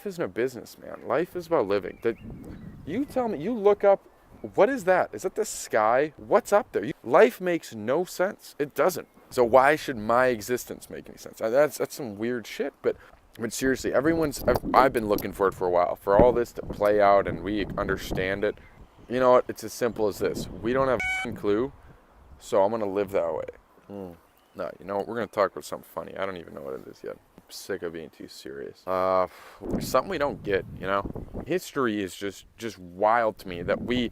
life isn't a business, man. Life is about living. You tell me, you look up, what is that? Is that the sky? What's up there? Life makes no sense. It doesn't. So why should my existence make any sense? That's some weird shit, but seriously, I've been looking for it for a while, for all this to play out and we understand it. You know what? It's as simple as this. We don't have a clue, so I'm going to live that way. No, you know what? We're going to talk about something funny. I don't even know what it is yet. I'm sick of being too serious. There's something we don't get, you know? History is just wild to me that we,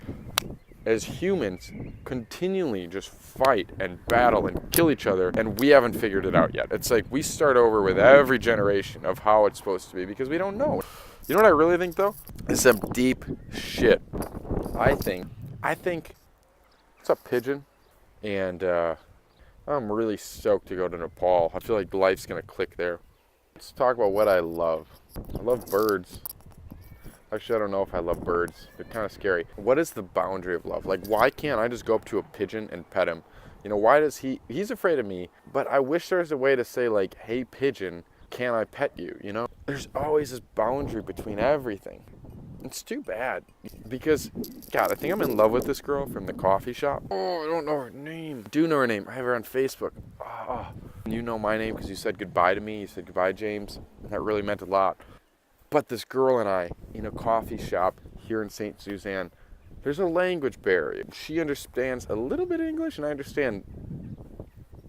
as humans, continually just fight and battle and kill each other, and we haven't figured it out yet. It's like we start over with every generation of how it's supposed to be because we don't know. You know what I really think, though? Is some deep shit. I think, what's up, pigeon? And I'm really stoked to go to Nepal. I feel like life's gonna click there. Let's talk about what I love. I love birds. Actually, I don't know if I love birds. They're kind of scary. What is the boundary of love? Like, why can't I just go up to a pigeon and pet him? You know, why does he's afraid of me, but I wish there was a way to say, like, hey, pigeon, can I pet you? You know, there's always this boundary between everything. It's too bad because, God, I think I'm in love with this girl from the coffee shop. Oh, I don't know her name. I do know her name. I have her on Facebook. Oh, you know my name because you said goodbye to me. You said goodbye, James. And that really meant a lot. But this girl and I, in a coffee shop here in Sainte Suzanne, there's a language barrier. She understands a little bit of English, and I understand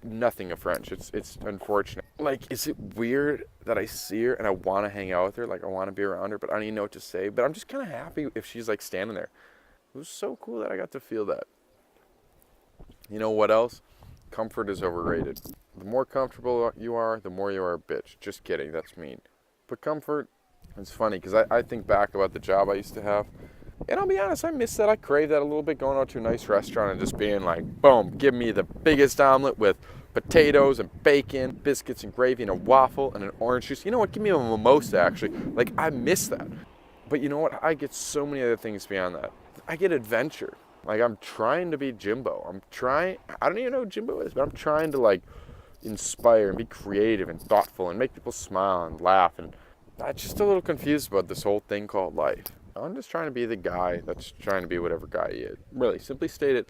nothing of French. It's unfortunate. Like, is it weird that I see her and I want to hang out with her? Like, I want to be around her, but I don't even know what to say. But I'm just kind of happy if she's, like, standing there. It was so cool that I got to feel that. You know what else? Comfort is overrated. The more comfortable you are, the more you are a bitch. Just kidding. That's mean. But comfort, it's funny because I think back about the job I used to have. And I'll be honest, I miss that. I crave that a little bit, going out to a nice restaurant and just being like, boom, give me the biggest omelet with potatoes and bacon, biscuits and gravy and a waffle and an orange juice. You know what? Give me a mimosa, actually. Like, I miss that. But you know what? I get so many other things beyond that. I get adventure. Like, I'm trying to be Jimbo. I don't even know who Jimbo is, but I'm trying to, like, inspire and be creative and thoughtful and make people smile and laugh. And I'm just a little confused about this whole thing called life. I'm just trying to be the guy that's trying to be whatever guy he is. Really, simply stated,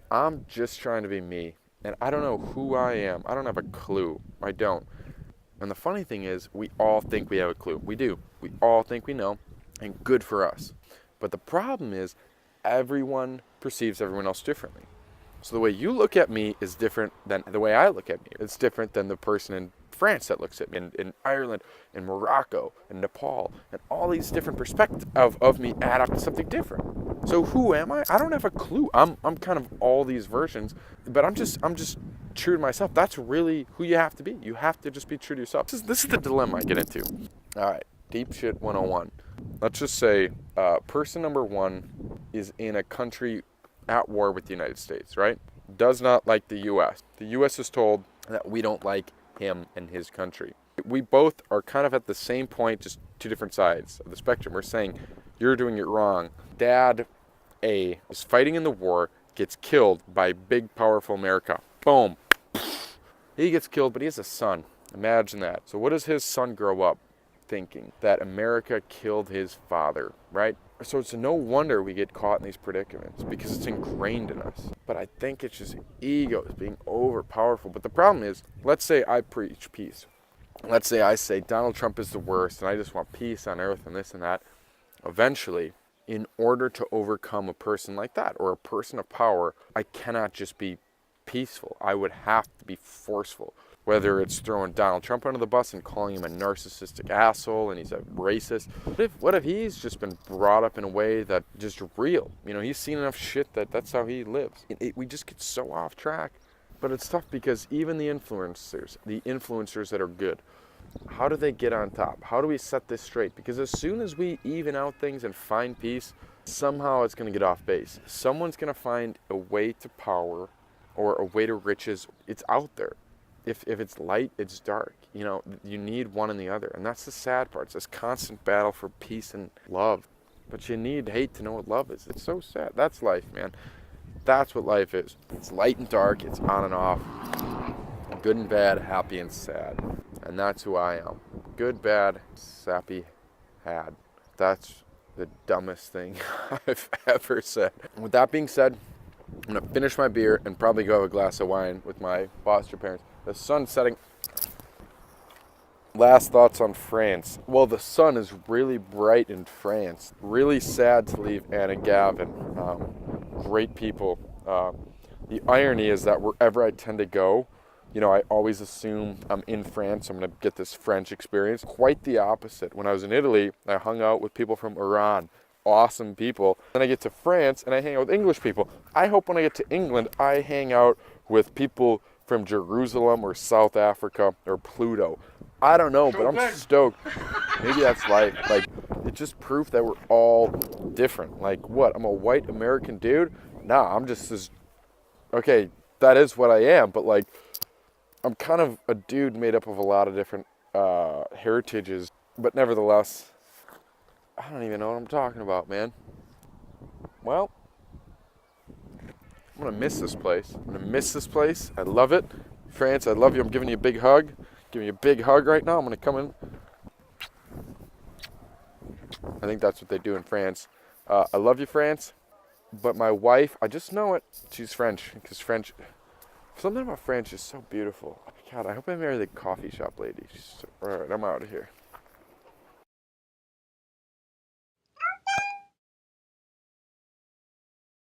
I'm just trying to be me. And I don't know who I am. I don't have a clue. I don't. And the funny thing is, we all think we have a clue. We do. We all think we know. And good for us. But the problem is, everyone perceives everyone else differently. So the way you look at me is different than the way I look at me. It's different than the person in France that looks at me, in Ireland, in Morocco, in Nepal, and all these different perspectives of me add up to something different. So who am I? I don't have a clue. I'm kind of all these versions, but I'm just true to myself. That's really who you have to be. You have to just be true to yourself. This is the dilemma I get into. All right, deep shit 101. Let's just say person number one is in a country at war with the United States, right? Does not like the U.S. The U.S. is told that we don't like him and his country. We both are kind of at the same point, just two different sides of the spectrum. We're saying, you're doing it wrong. Dad A is fighting in the war, gets killed by big, powerful America. Boom. He gets killed, but he has a son. Imagine that. So what does his son grow up thinking? That America killed his father, right? So it's no wonder we get caught in these predicaments, because it's ingrained in us. But I think it's just egos being overpowerful. But the problem is, let's say I preach peace. Let's say I say Donald Trump is the worst and I just want peace on earth and this and that. Eventually, in order to overcome a person like that or a person of power, I cannot just be peaceful. I would have to be forceful. Whether it's throwing Donald Trump under the bus and calling him a narcissistic asshole and he's a racist. What if he's just been brought up in a way that just real? You know, he's seen enough shit that's how he lives. We just get so off track. But it's tough because even the influencers that are good, how do they get on top? How do we set this straight? Because as soon as we even out things and find peace, somehow it's going to get off base. Someone's going to find a way to power or a way to riches. It's out there. If it's light, it's dark. You know, you need one and the other. And that's the sad part. It's this constant battle for peace and love. But you need hate to know what love is. It's so sad. That's life, man. That's what life is. It's light and dark. It's on and off. Good and bad, happy and sad. And that's who I am. Good, bad, sappy, had. That's the dumbest thing I've ever said. With that being said, I'm gonna finish my beer and probably go have a glass of wine with my foster parents. The sun's setting. Last thoughts on France. Well, the sun is really bright in France. Really sad to leave Anna and Gavin. Great people. The irony is that wherever I tend to go, you know, I always assume I'm in France, I'm going to get this French experience. Quite the opposite. When I was in Italy, I hung out with people from Iran. Awesome people. Then I get to France and I hang out with English people. I hope when I get to England, I hang out with people from Jerusalem or South Africa or Pluto. I don't know, but I'm stoked. Maybe that's life. Like, it's just proof that we're all different. Like, what? I'm a white American dude? Nah, I'm just this. Okay, that is what I am, but like, I'm kind of a dude made up of a lot of different heritages. But nevertheless, I don't even know what I'm talking about, man. Well, I'm gonna miss this place. I'm gonna miss this place. I love it. France, I love you. I'm giving you a big hug. Giving you a big hug right now. I'm gonna come in. I think that's what they do in France. I love you, France. But my wife, I just know it. She's French, because French, something about French is so beautiful. God, I hope I marry the coffee shop lady. All right, I'm out of here.